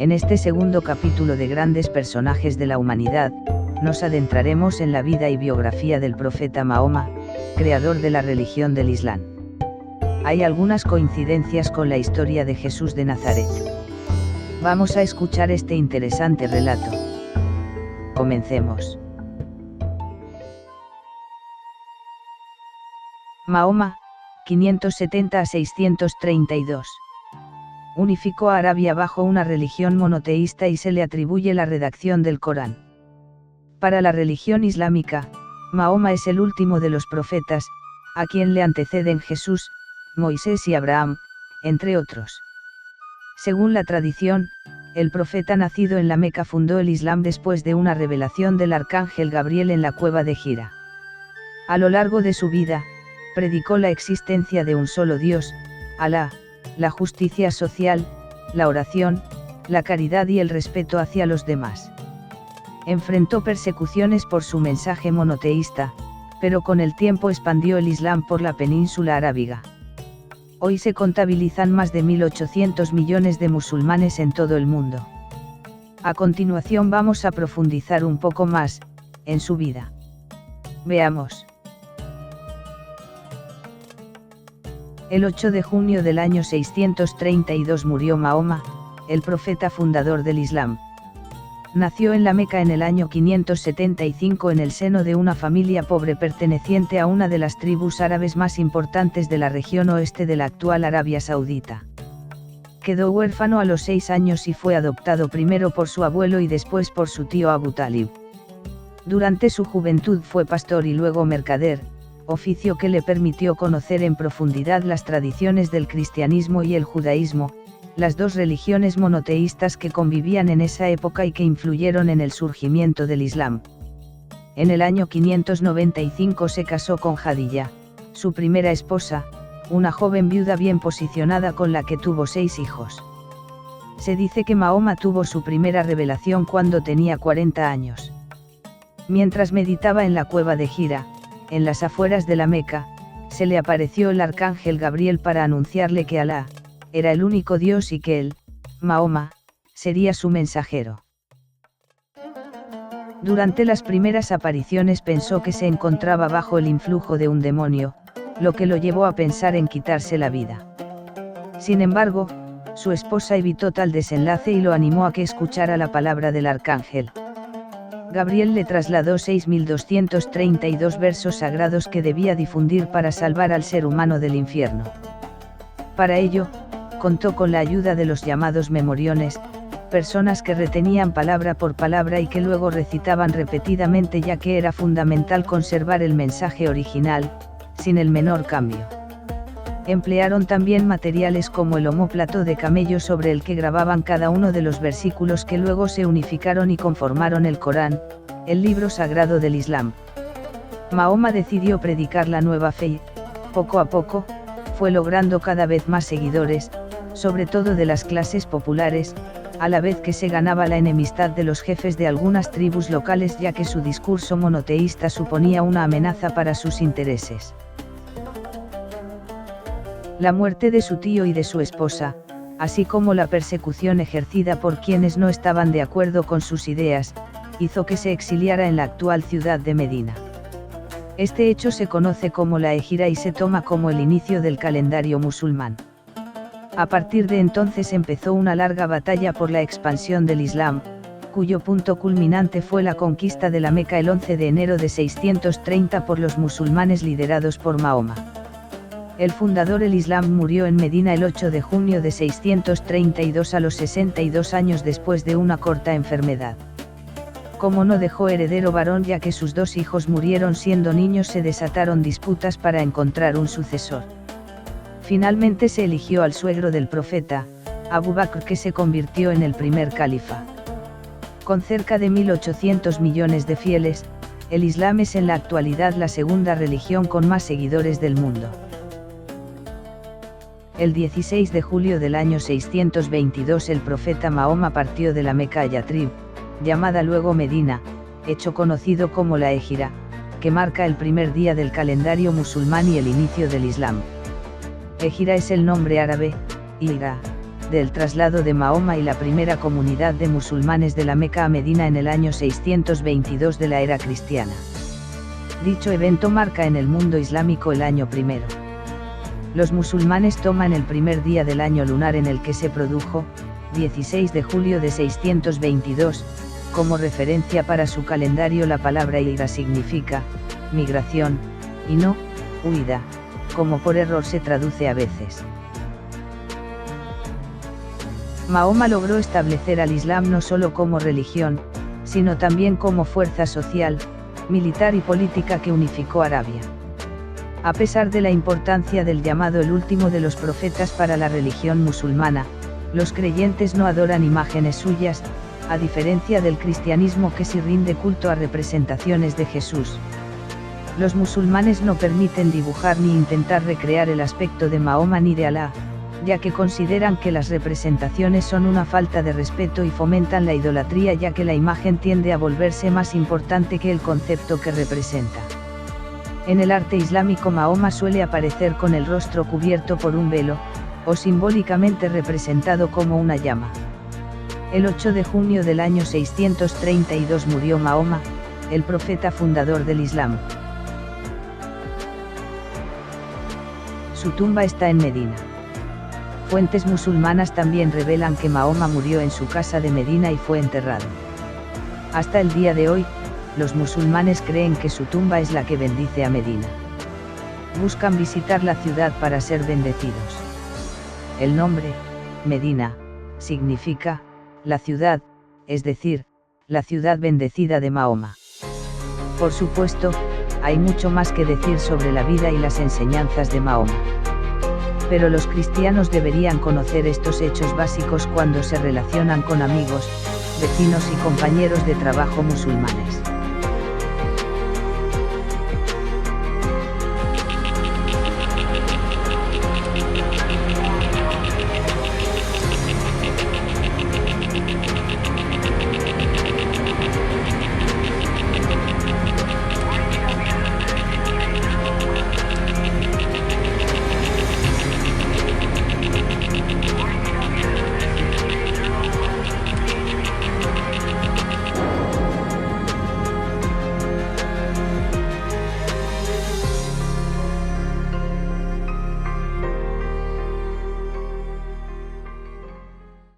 En este segundo capítulo de Grandes Personajes de la Humanidad, nos adentraremos en la vida y biografía del profeta Mahoma, creador de la religión del Islam. Hay algunas coincidencias con la historia de Jesús de Nazaret. Vamos a escuchar este interesante relato. Comencemos. Mahoma, 570 a 632. Unificó a Arabia bajo una religión monoteísta y se le atribuye la redacción del Corán. Para la religión islámica, Mahoma es el último de los profetas, a quien le anteceden Jesús, Moisés y Abraham, entre otros. Según la tradición, el profeta nacido en la Meca fundó el Islam después de una revelación del arcángel Gabriel en la cueva de Hira. A lo largo de su vida, predicó la existencia de un solo Dios, Alá, la justicia social, la oración, la caridad y el respeto hacia los demás. Enfrentó persecuciones por su mensaje monoteísta, pero con el tiempo expandió el Islam por la península arábiga. Hoy se contabilizan más de 1.800 millones de musulmanes en todo el mundo. A continuación vamos a profundizar un poco más en su vida. Veamos. El 8 de junio del año 632 murió Mahoma, el profeta fundador del Islam. Nació en la Meca en el año 575 en el seno de una familia pobre perteneciente a una de las tribus árabes más importantes de la región oeste de la actual Arabia Saudita. Quedó huérfano a los 6 años y fue adoptado primero por su abuelo y después por su tío Abu Talib. Durante su juventud fue pastor y luego mercader, oficio que le permitió conocer en profundidad las tradiciones del cristianismo y el judaísmo, las dos religiones monoteístas que convivían en esa época y que influyeron en el surgimiento del Islam. En el año 595 se casó con Jadilla, su primera esposa, una joven viuda bien posicionada con la que tuvo 6 hijos. Se dice que Mahoma tuvo su primera revelación cuando tenía 40 años. Mientras meditaba en la cueva de Hira, en las afueras de la Meca, se le apareció el arcángel Gabriel para anunciarle que Alá era el único Dios y que él, Mahoma, sería su mensajero. Durante las primeras apariciones pensó que se encontraba bajo el influjo de un demonio, lo que lo llevó a pensar en quitarse la vida. Sin embargo, su esposa evitó tal desenlace y lo animó a que escuchara la palabra del arcángel. Gabriel le trasladó 6.232 versos sagrados que debía difundir para salvar al ser humano del infierno. Para ello, contó con la ayuda de los llamados memoriones, personas que retenían palabra por palabra y que luego recitaban repetidamente, ya que era fundamental conservar el mensaje original, sin el menor cambio. Emplearon también materiales como el omóplato de camello sobre el que grababan cada uno de los versículos que luego se unificaron y conformaron el Corán, el libro sagrado del Islam. Mahoma decidió predicar la nueva fe y, poco a poco, fue logrando cada vez más seguidores, sobre todo de las clases populares, a la vez que se ganaba la enemistad de los jefes de algunas tribus locales, ya que su discurso monoteísta suponía una amenaza para sus intereses. La muerte de su tío y de su esposa, así como la persecución ejercida por quienes no estaban de acuerdo con sus ideas, hizo que se exiliara en la actual ciudad de Medina. Este hecho se conoce como la Égira y se toma como el inicio del calendario musulmán. A partir de entonces empezó una larga batalla por la expansión del Islam, cuyo punto culminante fue la conquista de la Meca el 11 de enero de 630 por los musulmanes liderados por Mahoma. El fundador del Islam murió en Medina el 8 de junio de 632 a los 62 años después de una corta enfermedad. Como no dejó heredero varón, ya que sus 2 hijos murieron siendo niños, se desataron disputas para encontrar un sucesor. Finalmente se eligió al suegro del profeta, Abu Bakr, que se convirtió en el primer califa. Con cerca de 1.800 millones de fieles, el Islam es en la actualidad la segunda religión con más seguidores del mundo. El 16 de julio del año 622 el profeta Mahoma partió de la Meca a Yatrib, llamada luego Medina, hecho conocido como la Égira, que marca el primer día del calendario musulmán y el inicio del Islam. Égira es el nombre árabe, Hira, del traslado de Mahoma y la primera comunidad de musulmanes de la Meca a Medina en el año 622 de la era cristiana. Dicho evento marca en el mundo islámico el año primero. Los musulmanes toman el primer día del año lunar en el que se produjo, 16 de julio de 622, como referencia para su calendario. La palabra hijra significa migración, y no huida, como por error se traduce a veces. Mahoma logró establecer al Islam no solo como religión, sino también como fuerza social, militar y política que unificó Arabia. A pesar de la importancia del llamado el último de los profetas para la religión musulmana, los creyentes no adoran imágenes suyas, a diferencia del cristianismo que sí rinde culto a representaciones de Jesús. Los musulmanes no permiten dibujar ni intentar recrear el aspecto de Mahoma ni de Alá, ya que consideran que las representaciones son una falta de respeto y fomentan la idolatría, ya que la imagen tiende a volverse más importante que el concepto que representa. En el arte islámico Mahoma suele aparecer con el rostro cubierto por un velo, o simbólicamente representado como una llama. El 8 de junio del año 632 murió Mahoma, el profeta fundador del Islam. Su tumba está en Medina. Fuentes musulmanas también revelan que Mahoma murió en su casa de Medina y fue enterrado. Hasta el día de hoy, los musulmanes creen que su tumba es la que bendice a Medina. Buscan visitar la ciudad para ser bendecidos. El nombre, Medina, significa la ciudad, es decir, la ciudad bendecida de Mahoma. Por supuesto, hay mucho más que decir sobre la vida y las enseñanzas de Mahoma. Pero los cristianos deberían conocer estos hechos básicos cuando se relacionan con amigos, vecinos y compañeros de trabajo musulmanes.